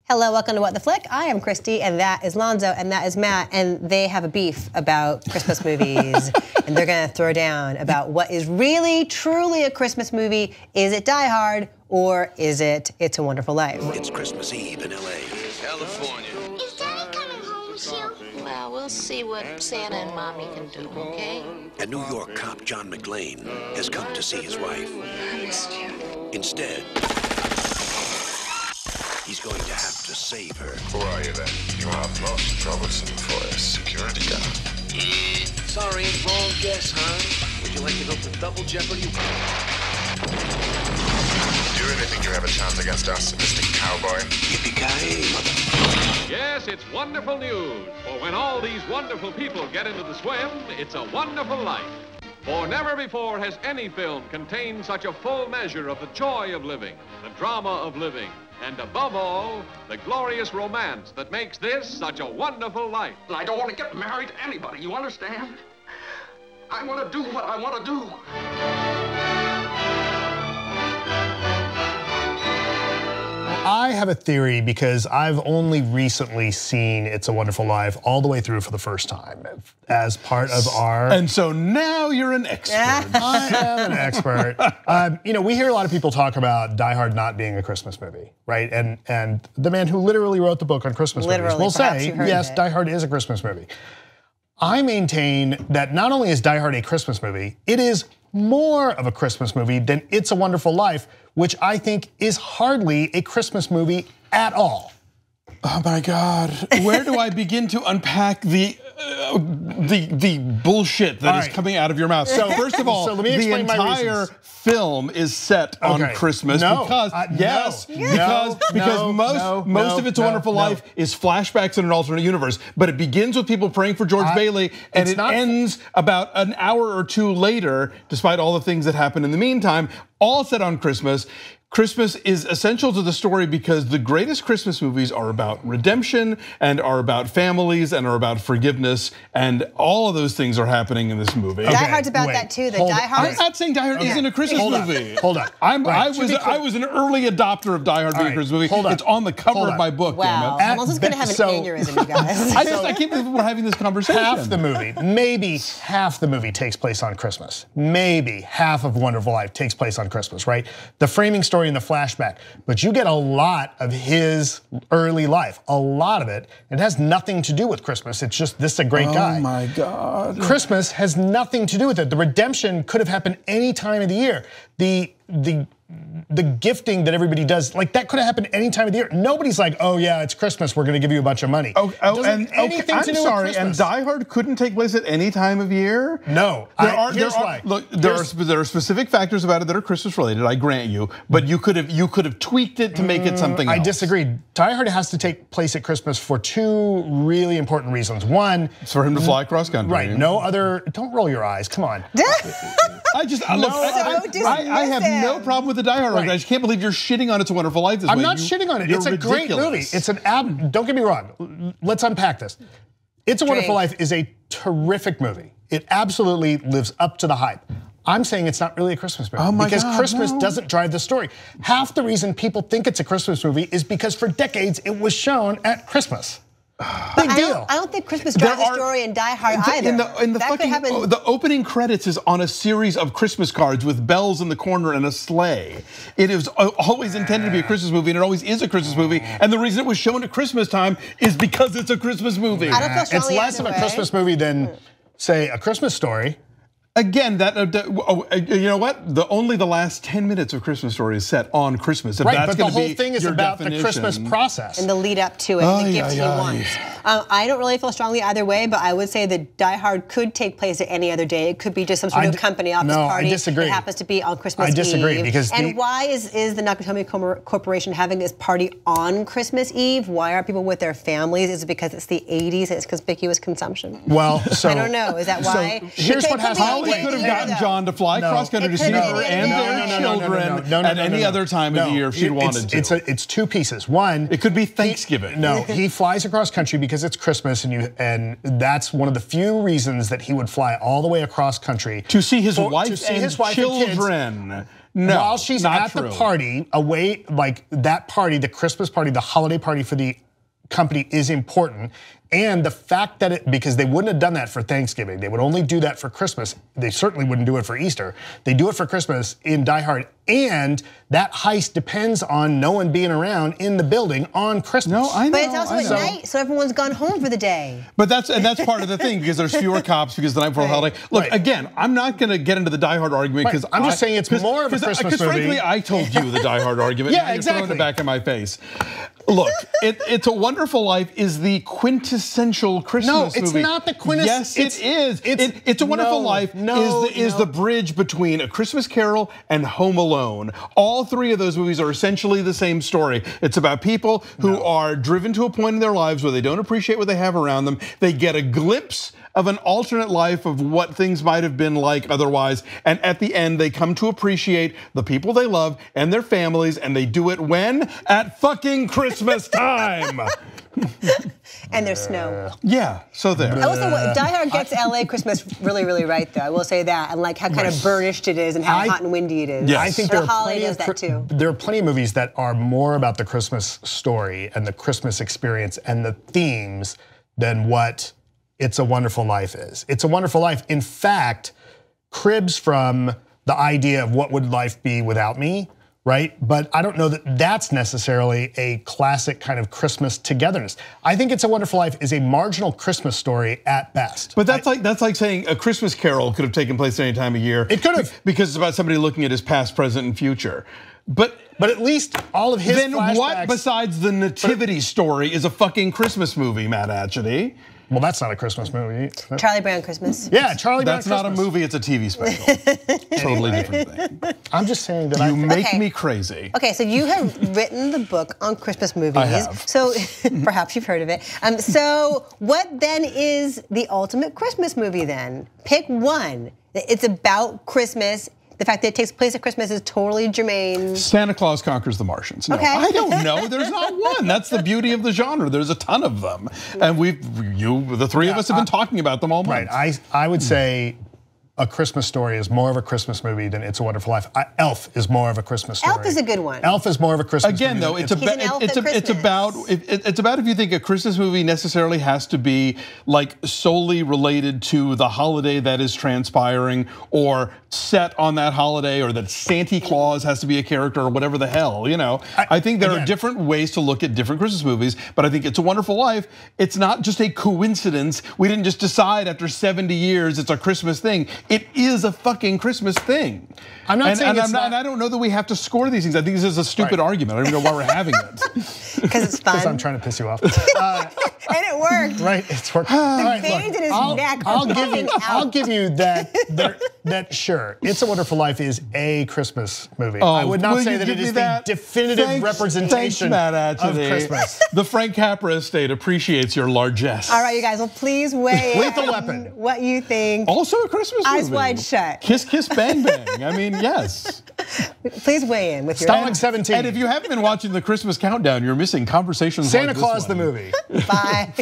Hello, welcome to What the Flick. I am Christy, and that is Lonzo, and that is Matt, and they have a beef about Christmas movies, and they're gonna throw down about what is really, truly a Christmas movie. Is it Die Hard, or is it It's a Wonderful Life? It's Christmas Eve in L.A. California. Is Daddy coming home soon? Well, we'll see what Santa and Mommy can do, okay? A New York cop, John McClane, has come to see his wife. I missed you. Instead, he's going to have to save her. Who are you then? You are most troublesome for a security guard. Sorry, wrong guess, huh? Would you like to go for double jeopardy? Do you really think you have a chance against us, Mr. Cowboy? Yippee-ki-yay, mother. Yes, it's wonderful news. For when all these wonderful people get into the swim, it's a wonderful life. For never before has any film contained such a full measure of the joy of living, the drama of living, and above all, the glorious romance that makes this such a wonderful life. I don't want to get married to anybody, you understand? I want to do what I want to do. I have a theory because I've only recently seen It's a Wonderful Life all the way through for the first time as part of our... And so now you're an expert. I am an expert. You know, we hear a lot of people talk about Die Hard not being a Christmas movie, right? And the man who literally wrote the book on Christmas movies will say, yes, Die Hard is a Christmas movie. I maintain that not only is Die Hard a Christmas movie, it is more of a Christmas movie than It's a Wonderful Life, which I think is hardly a Christmas movie at all. Oh my God, where do I begin to unpack the bullshit that is coming out of your mouth? So first of all, let me the explain my entire reasons. film is set on Christmas because most of It's a Wonderful Life is flashbacks in an alternate universe. But it begins with people praying for George Bailey, and it ends about an hour or two later, despite all the things that happen in the meantime, all set on Christmas. Christmas is essential to the story because the greatest Christmas movies are about redemption and are about families and are about forgiveness, and all of those things are happening in this movie. Die Hard's about that too. The Die Hard. I'm not saying Die Hard isn't a Christmas movie. Hold on. I was an early adopter of Die Hard being a Christmas movie. It's on the cover of my book. Wow. Damn it. Alonso's gonna have an aneurysm, you guys. I can't believe we're having this conversation. Half the movie, maybe half the movie takes place on Christmas. Maybe half of Wonderful Life takes place on Christmas, right? The framing story and the flashback. But you get a lot of his early life, a lot of it. It has nothing to do with Christmas. It's just this is a great guy. Oh my God. Christmas has nothing to do with it. The redemption could have happened any time of the year. The gifting that everybody does, like that could have happened any time of the year. Nobody's like, oh yeah, it's Christmas, we're gonna give you a bunch of money. I'm sorry, and Die Hard couldn't take place at any time of year? No, there are specific factors about it that are Christmas related, I grant you, but you could have tweaked it to make it something else. I disagree. Die Hard has to take place at Christmas for two really important reasons. One, it's for him to fly across country. Right, no other, don't roll your eyes, come on. I have no problem with the Die Hard argument. I just can't believe you're shitting on It's a Wonderful Life this way. I'm not shitting on it. It's a great movie. It's an don't get me wrong. Let's unpack this. It's a Wonderful Life is a terrific movie. It absolutely lives up to the hype. I'm saying it's not really a Christmas movie because Christmas doesn't drive the story. Half the reason people think it's a Christmas movie is because for decades it was shown at Christmas. Big deal. I don't think Christmas drives the story in Die Hard either. The opening credits is on a series of Christmas cards with bells in the corner and a sleigh. It is always intended to be a Christmas movie, and it always is a Christmas movie. And the reason it was shown at Christmas time is because it's a Christmas movie. I don't feel strongly it's less of a Christmas movie than, say, A Christmas Story. Again, you know what? Only the last 10 minutes of Christmas Story is set on Christmas. Right, but the whole thing is about the Christmas process. And the lead up to it, and the gift he wants. I don't really feel strongly either way, but I would say that Die Hard could take place at any other day. It could be just some sort of company office party. I disagree. It happens to be on Christmas Eve. I disagree because why is the Nakatomi Corporation having this party on Christmas Eve? Why are people with their families? Is it because it's the 80s and it's conspicuous consumption? Well, so I don't know. Is that why? So here's what has happened. We could have gotten John to fly cross country to see her and their children at any other time of the year if she wanted to. It's two pieces. One, it could be Thanksgiving. No, he flies across country because it's Christmas, and that's one of the few reasons that he would fly all the way across country to see his wife and children. No, while she's at the party, away, like that party, the Christmas party, the holiday party for the company is important. And the fact that because they wouldn't have done that for Thanksgiving, they would only do that for Christmas. They certainly wouldn't do it for Easter. They do it for Christmas in Die Hard. And that heist depends on no one being around in the building on Christmas. No, I know. But it's also at night, so everyone's gone home for the day. But that's part of the thing, because there's fewer cops because the night before the holiday. Look, again, I'm not going to get into the Die Hard argument because I'm just saying it's more of a Christmas movie. Because frankly, I told you the Die Hard argument. Yeah, exactly. You're throwing it back in my face. Look, It's a Wonderful Life is the quintessential Christmas movie. No, it's not the quintessential. Yes, it is. It's a Wonderful Life is the bridge between A Christmas Carol and Home Alone. All three of those movies are essentially the same story. It's about people who are driven to a point in their lives where they don't appreciate what they have around them. They get a glimpse of an alternate life of what things might have been like otherwise. And at the end, they come to appreciate the people they love and their families, and they do it when? At fucking Christmas time. And there's snow. Yeah, so there. Also, Die Hard gets LA Christmas really, really right, though. I will say that. And like how kind of burnished it is and how hot and windy it is. Yes. I think there are plenty of movies that are more about the Christmas story and the Christmas experience and the themes than what It's a Wonderful Life is. It's a Wonderful Life, in fact, cribs from the idea of what would life be without me, right? But I don't know that that's necessarily a classic kind of Christmas togetherness. I think It's a Wonderful Life is a marginal Christmas story at best. But that's like saying A Christmas Carol could have taken place any time of year. It could have. Because it's about somebody looking at his past, present, and future. But at least all of his then flashbacks. What besides the Nativity story is a fucking Christmas movie, Matt Atchity? Well, that's not a Christmas movie. Charlie Brown Christmas. Yeah, Charlie Brown That's Christmas. not a movie, it's a TV special. Totally different thing. I'm just saying that you make me crazy. Okay, so you have written the book on Christmas movies. I have. So perhaps you've heard of it. So what then is the ultimate Christmas movie then? Pick one. It's about Christmas. The fact that it takes place at Christmas is totally germane. Santa Claus Conquers the Martians. No, Okay. I don't know. There's not one. That's the beauty of the genre. There's a ton of them. And the three of us have been talking about them all month. Right, I would say A Christmas Story is more of a Christmas movie than It's a Wonderful Life. Elf is more of a Christmas story. Elf is a good one. Elf is more of a Christmas movie. Again, though, it's about if you think a Christmas movie necessarily has to be like solely related to the holiday that is transpiring or set on that holiday, or that Santa Claus has to be a character or whatever the hell, you know. I think there are different ways to look at different Christmas movies, but I think It's a Wonderful Life, it's not just a coincidence. We didn't just decide after 70 years it's a Christmas thing. It is a fucking Christmas thing. I'm not saying it's not. And I don't know that we have to score these things. I think this is a stupid argument. I don't even know why we're having it. Because it's fun. Because I'm trying to piss you off. And it worked. Right, it's worked. The veins in his neck I'll give you that sure, It's a Wonderful Life is a Christmas movie. I would not say that it is the definitive representation of Christmas. The Frank Capra estate appreciates your largesse. All right, you guys, well, please weigh in Lethal Weapon. What you think. Also a Christmas movie. Eyes wide shut. Kiss, kiss, bang, bang. I mean, yes. Please weigh in with your Stalag 17. And if you haven't been watching the Christmas Countdown, you're missing conversations Santa like this Claus one. the movie. Bye.